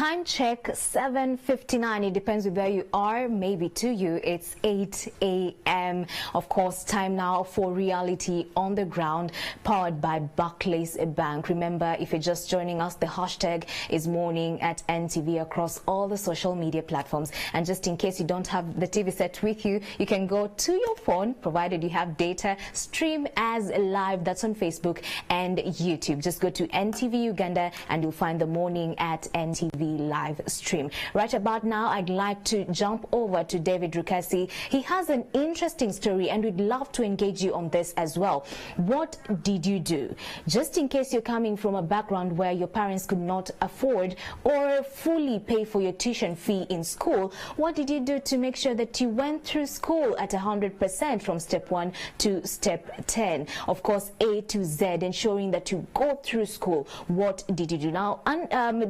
Time check 7:59. It depends with where you are. Maybe to you it's 8 a.m. Of course, time now for Reality on the Ground, powered by Barclays Bank. Remember, if you're just joining us, the hashtag is morning at NTV across all the social media platforms. And just in case you don't have the TV set with you, you can go to your phone, provided you have data, stream as live. That's on Facebook and YouTube. Just go to NTV Uganda and you'll find the morning at NTV live stream. Right about now, I'd like to jump over to David Rukasi. He has an interesting story and we'd love to engage you on this as well. What did you do? Just in case you're coming from a background where your parents could not afford or fully pay for your tuition fee in school, what did you do to make sure that you went through school at 100% from step 1 to step 10? Of course, A to Z, ensuring that you go through school. What did you do? Now,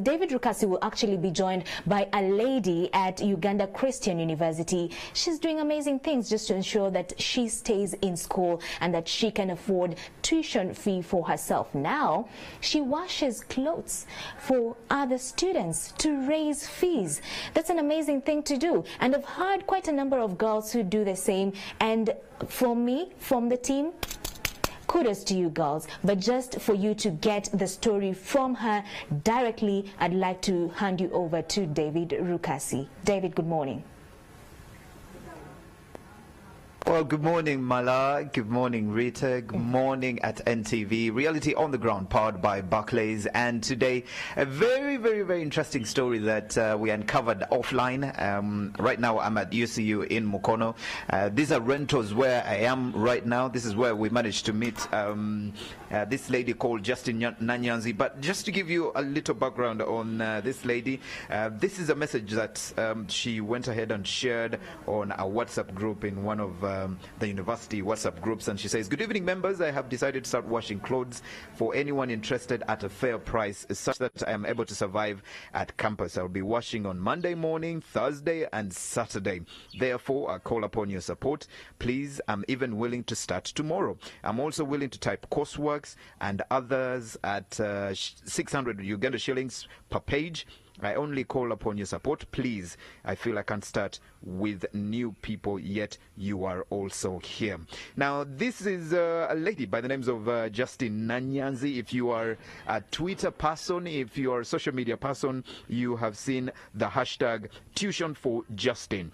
David Rukasi will actually be joined by a lady at Uganda Christian University. She's doing amazing things just to ensure that she stays in school and that she can afford tuition fee for herself. Now, she washes clothes for other students to raise fees. That's an amazing thing to do. And I've heard quite a number of girls who do the same. And for me, from the team, kudos to you girls. But just for you to get the story from her directly, I'd like to hand you over to David Rukasi. David, good morning. Well, good morning, Mala. Good morning, Rita. Good morning at NTV. Reality on the Ground, powered by Barclays. And today, a very, very, very interesting story that we uncovered offline. Right now, I'm at UCU in Mukono. These are rentals where I am right now. This is where we managed to meet this lady called Justine Nanyanzi. But just to give you a little background on this lady, this is a message that she went ahead and shared on a WhatsApp group in one of the university WhatsApp groups, and she says, "Good evening, members. I have decided to start washing clothes for anyone interested at a fair price, such that I am able to survive at campus. I'll be washing on Monday morning, Thursday, and Saturday. Therefore, I call upon your support. Please, I'm even willing to start tomorrow. I'm also willing to type courseworks and others at 600 Uganda shillings per page. I only call upon your support. Please, I feel I can start with new people, yet you are also here." Now, this is a lady by the names of Justine Nanyanzi. If you are a Twitter person, if you are a social media person, you have seen the hashtag Tuition for Justine.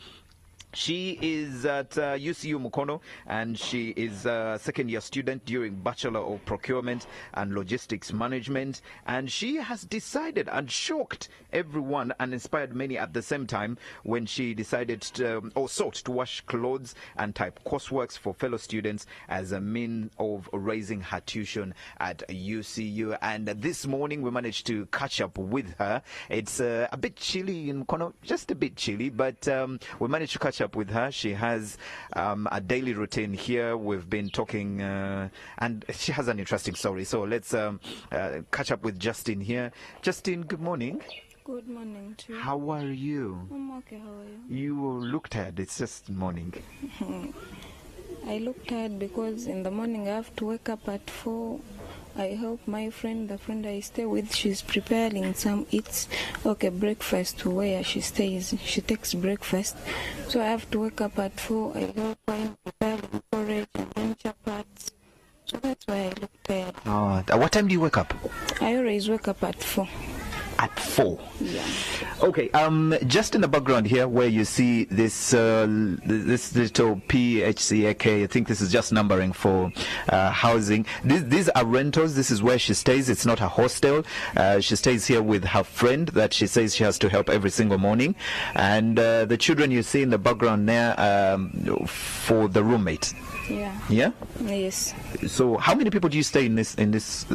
She is at UCU Mukono, and she is a second-year student during Bachelor of Procurement and Logistics Management. And she has decided and shocked everyone and inspired many at the same time when she decided to, or sought to wash clothes and type courseworks for fellow students as a means of raising her tuition at UCU. And this morning we managed to catch up with her. It's a bit chilly in Mukono, just a bit chilly, but we managed to catch up with her. She has a daily routine here. We've been talking and she has an interesting story, so let's catch up with Justine here. Justine, good morning. Good morning to you. How are you? I'm okay, how are you? You look tired. It's just morning. I look tired because in the morning I have to wake up at 4. I help my friend, the friend I stay with, she's preparing some breakfast where she stays. She takes breakfast. So I have to wake up at 4. I help her prepare porridge and then chapats. So that's why I look tired. Oh, what time do you wake up? I always wake up at 4. At 4? Yeah. Okay, just in the background here where you see this this little PHCAK, I think this is just numbering for housing. These are rentals. This is where she stays. It's not a hostel. She stays here with her friend that she says she has to help every single morning. And the children you see in the background there for the roommate. Yeah. Yeah? Yes. So how many people do you stay in this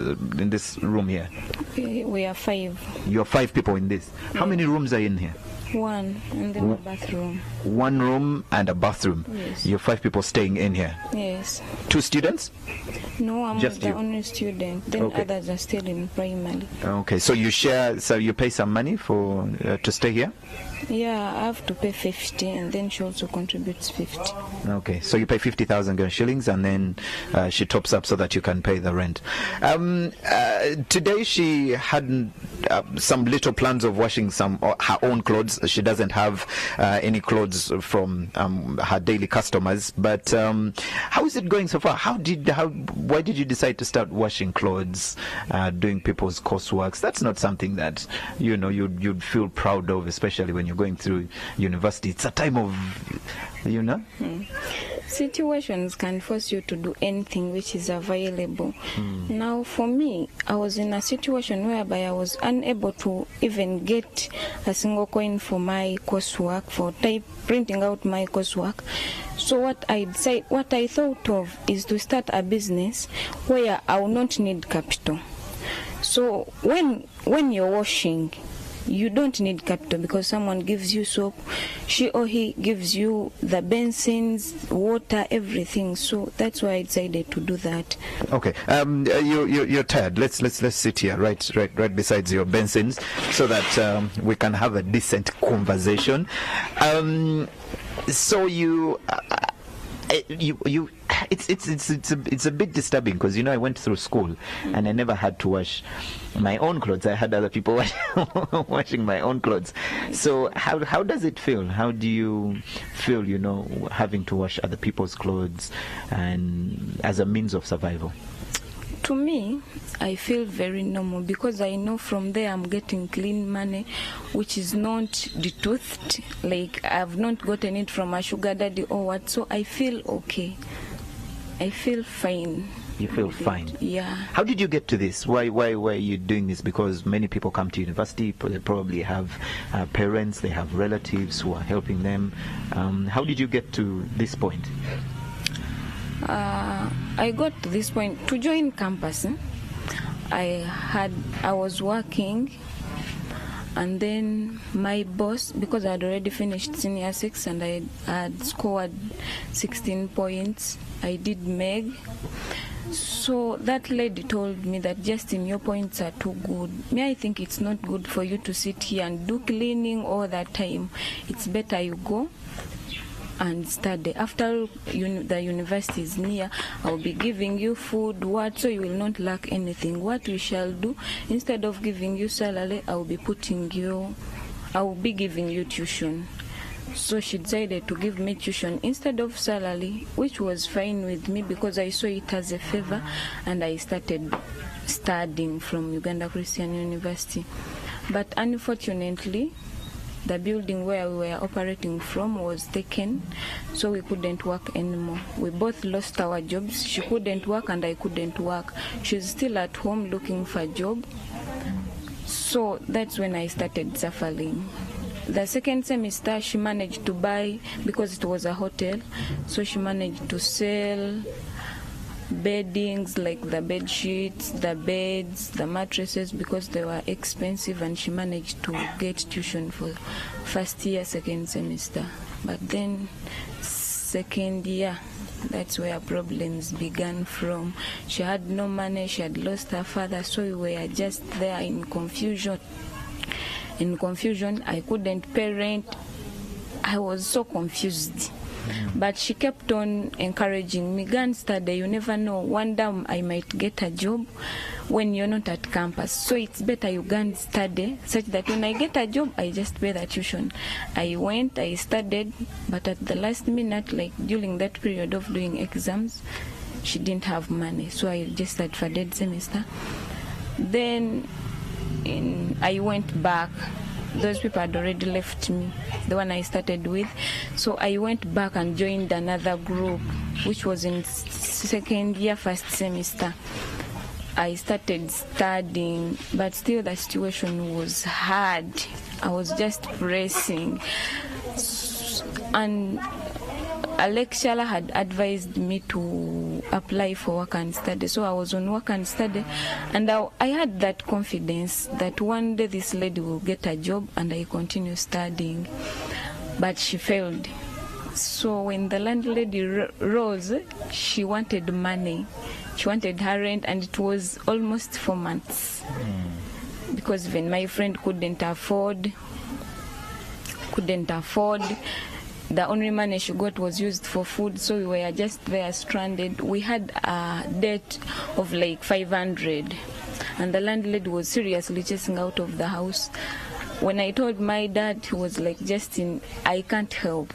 room here? We are 5. You're 5 people in this. How many rooms are in here? 1, and then a bathroom. 1 room and a bathroom. Yes. You're 5 people staying in here. Yes. 2 students? No, I'm Just the you. only student. Then Okay. others are still in primary. Okay, so you share. So you pay some money for to stay here. Yeah, I have to pay 50, and then she also contributes 50. Okay, so you pay 50,000 shillings, and then she tops up so that you can pay the rent. Today she hadn't some little plans of washing some her own clothes. She doesn't have any clothes from her daily customers. But how is it going so far? Why did you decide to start washing clothes, doing people's coursework? That's not something that you'd feel proud of, especially when you're going through university. It's a time of, Situations can force you to do anything which is available. Now, for me, I was in a situation whereby I was unable to even get a single coin for my coursework, for printing out my coursework. So what I thought of is to start a business where I will not need capital. So when you're washing, you don't need capital because someone gives you soap, she or he gives you the basins, water, everything. So that's why I decided to do that. Okay, you're tired. Let's sit here, right beside your basins, so that we can have a decent conversation. So it's a bit disturbing because I went through school and I never had to wash my own clothes. I had other people washing my own clothes. So how does it feel? How do you feel, having to wash other people's clothes and as a means of survival? To me, I feel very normal because I know from there I'm getting clean money, which is not detoothed. Like I've not gotten it from a sugar daddy or what. So I feel okay. I feel fine. You feel fine? Yeah. How did you get to this? Why are you doing this? Because many people come to university, they probably have parents, they have relatives who are helping them. How did you get to this point? I got to this point to join campus. I was working, and then my boss, because I had already finished senior 6 and I had scored 16 points, I did MEG. So that lady told me that, Justin, your points are too good. I think it's not good for you to sit here and do cleaning all that time. It's better you go and study. After the university is near, I'll be giving you food, so you will not lack anything. What we shall do, instead of giving you salary, I will be giving you tuition. So she decided to give me tuition instead of salary, which was fine with me because I saw it as a favor, and I started studying from Uganda Christian University. But unfortunately, the building where we were operating from was taken, so we couldn't work anymore. We both lost our jobs. She couldn't work and I couldn't work. She's still at home looking for a job. So that's when I started suffering. The second semester, she managed to buy, because it was a hotel, so she managed to sell beddings, like the bed sheets, the beds, the mattresses, because they were expensive, and she managed to get tuition for first year, second semester. But then second year, that's where problems began from. She had no money, she had lost her father, so we were just there in confusion. I couldn't parent. I was so confused. But she kept on encouraging me, go and study. You never know. One day I might get a job when you're not at campus. So it's better you go and study, such that when I get a job, I just pay the tuition. I went, I studied, but at the last minute, like during that period of doing exams, she didn't have money. So I just started for dead semester. Then I went back. Those people had already left me, the one I started with. So I went back and joined another group, which was in second year, first semester. I started studying, but still the situation was hard. I was just pressing. And a lecturer had advised me to apply for work and study. So I was on work and study, and I had that confidence that one day this lady will get a job, and I continue studying. But she failed. So when the landlady rose, she wanted money. She wanted her rent, and it was almost 4 months. Because even my friend couldn't afford. the only money she got was used for food, so we were just there stranded. We had a debt of like 500, and the landlady was seriously chasing out of the house. When I told my dad, he was like, Justin, I can't help.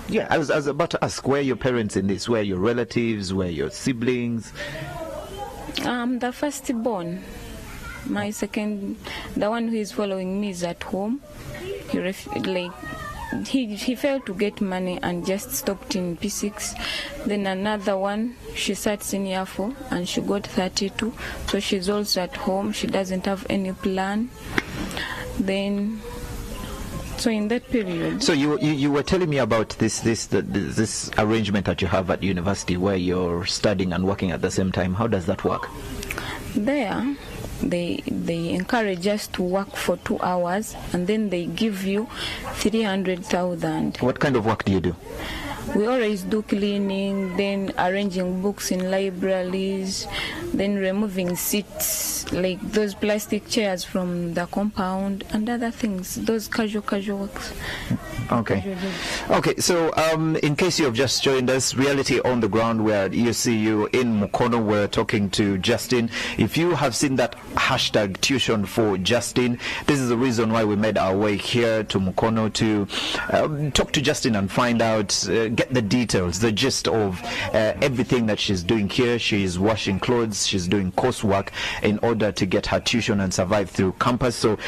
Yeah, I was about to ask, where are your parents in this? Where are your relatives? Where are your siblings? The firstborn. My second, the one who is following me, is at home. He failed to get money and just stopped in P6. Then another one, she sat in year 4 and she got 32. So she's also at home. She doesn't have any plan. Then, so in that period. So you were telling me about this arrangement that you have at university where you're studying and working at the same time. How does that work? There, they encourage us to work for 2 hours, and then they give you 300,000. What kind of work do you do? We always do cleaning, then arranging books in libraries, then removing seats, like those plastic chairs from the compound, and other things, those casual works. Okay. Okay, so in case you have just joined us, Reality on the Ground, where you see you in Mukono, we're talking to Justin. If you have seen that hashtag tuition for Justin, this is the reason why we made our way here to Mukono to talk to Justin and find out, get the details, the gist of everything that she's doing here. She's washing clothes, she's doing coursework in order to get her tuition and survive through campus. So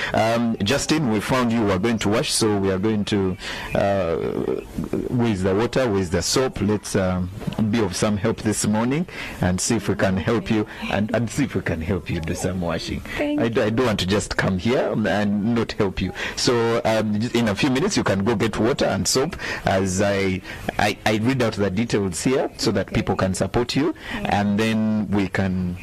Justin, we found you were going to wash, so we are going to with the water, with the soap, let's be of some help this morning and see if we can help you and see if we can help you do some washing. I don't want to just come here and not help you. So in a few minutes you can go get water and soap as I read out the details here so that people can support you, and then we can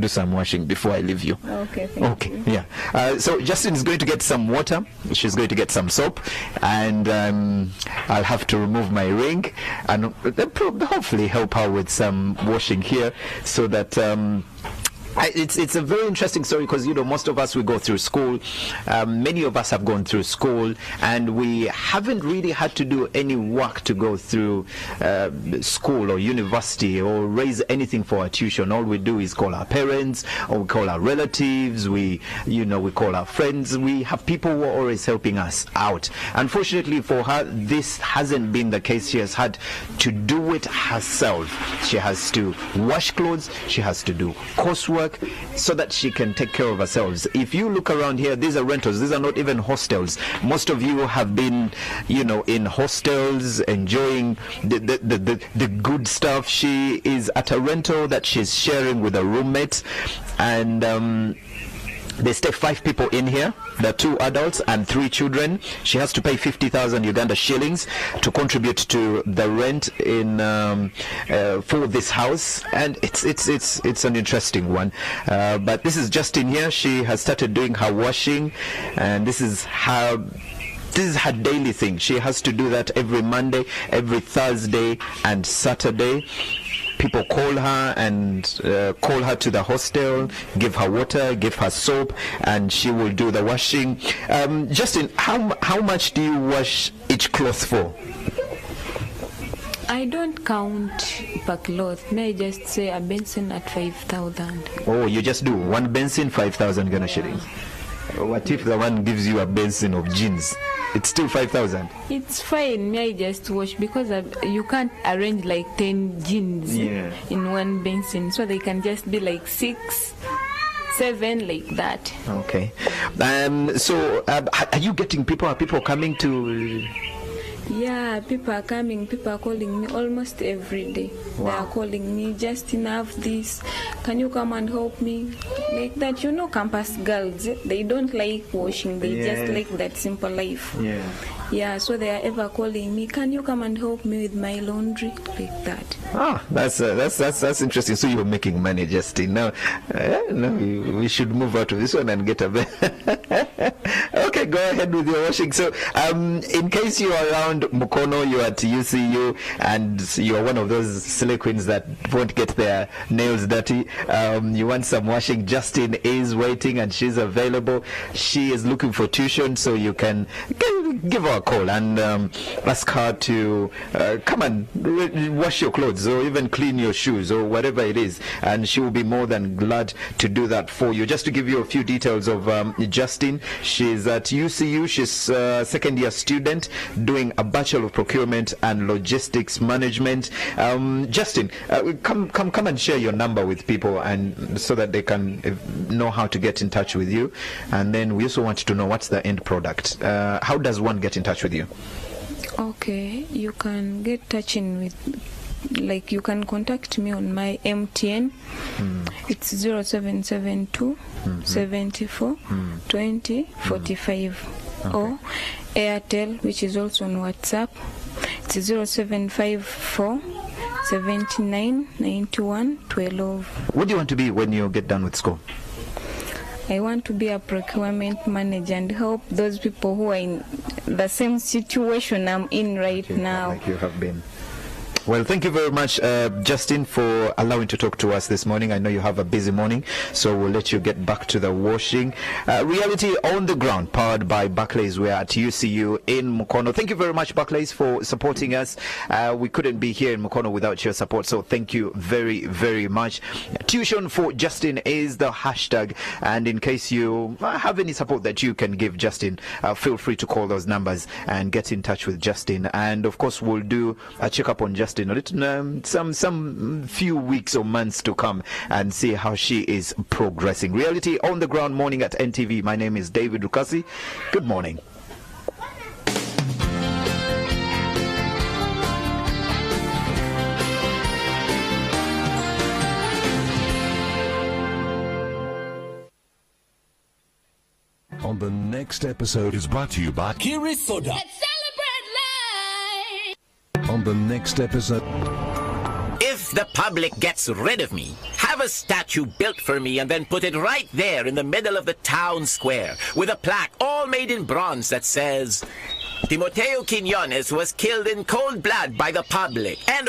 do some washing before I leave you. Okay, thank you. Yeah. So Justin is going to get some water, she's going to get some soap, and I'll have to remove my ring and hopefully help her with some washing here so that it's a very interesting story, because most of us, we go through school, many of us have gone through school, and we haven't really had to do any work to go through school or university or raise anything for our tuition. All we do is call our parents, or we call our relatives, we call our friends. We have people who are always helping us out. Unfortunately for her, this hasn't been the case. She has had to do it herself. She has to wash clothes, she has to do coursework, so that she can take care of herself. If you look around here, these are rentals, these are not even hostels. Most of you have been in hostels enjoying the good stuff. She is at a rental that she's sharing with a roommate, and they stay 5 people in here. There are 2 adults and 3 children. She has to pay 50,000 Uganda shillings to contribute to the rent for this house, and it's an interesting one. But this is just in here. She has started doing her washing, and this is her daily thing. She has to do that every Monday, every Thursday, and Saturday. People call her and call her to the hostel, give her water, give her soap, and she will do the washing. Justin, how much do you wash each cloth for? I don't count per cloth. May I just say a basin at 5,000. Oh, you just do one basin, 5,000 Ghana shillings. What if the one gives you a basin of jeans? It's still 5,000. It's fine. May I just wash, because you can't arrange like 10 jeans in one basin, so they can just be like 6, 7, like that. Okay. So are you getting people? Are people coming to? Yeah, people are coming. People are calling me almost every day. Wow. They are calling me, Justin, I have this. Can you come and help me? Like that, campus girls, they don't like washing. They just like that simple life. Yeah, so they are ever calling me, can you come and help me with my laundry? Like that. Ah, that's interesting. So you're making money, Justin. Now, we should move out of this one and get a bit. Okay. Okay, go ahead with your washing. So, in case you are around Mukono, you're at UCU, and you're one of those silly queens that won't get their nails dirty, you want some washing, Justin is waiting and she's available. She is looking for tuition, so you can give her a call and ask her to come and wash your clothes or even clean your shoes or whatever it is, and she will be more than glad to do that for you. Just to give you a few details of Justin, she's at UCU. She's a second-year student doing a Bachelor of Procurement and Logistics Management. Justin, come and share your number with people, and so that they can know how to get in touch with you. And then we also want to know what's the end product. How does one get in touch with you? Okay, you can get touching with, like, you can contact me on my MTN. It's 0772 74 20 45, or Airtel, which is also on WhatsApp. It's 0754 79 91 12. What do you want to be when you get done with school? I want to be a procurement manager and help those people who are in the same situation I'm in right now. Like you have been. Well, thank you very much, Justin, for allowing to talk to us this morning. I know you have a busy morning, so we'll let you get back to the washing. Reality on the Ground, powered by Barclays. We're at UCU in Mukono. Thank you very much, Barclays, for supporting us. We couldn't be here in Mukono without your support, so thank you very, very much. Tuition for Justin is the hashtag, and in case you have any support that you can give Justin, feel free to call those numbers and get in touch with Justin. And of course, we'll do a checkup on Justin some few weeks or months to come and see how she is progressing. Reality on the Ground morning at NTV. My name is David Rukasi. Good morning. On the next episode is brought to you by Kiri Soda. On the next episode, If the public gets rid of me, have a statue built for me and then put it right there in the middle of the town square with a plaque all made in bronze that says, Timoteo Quiñones was killed in cold blood by the public and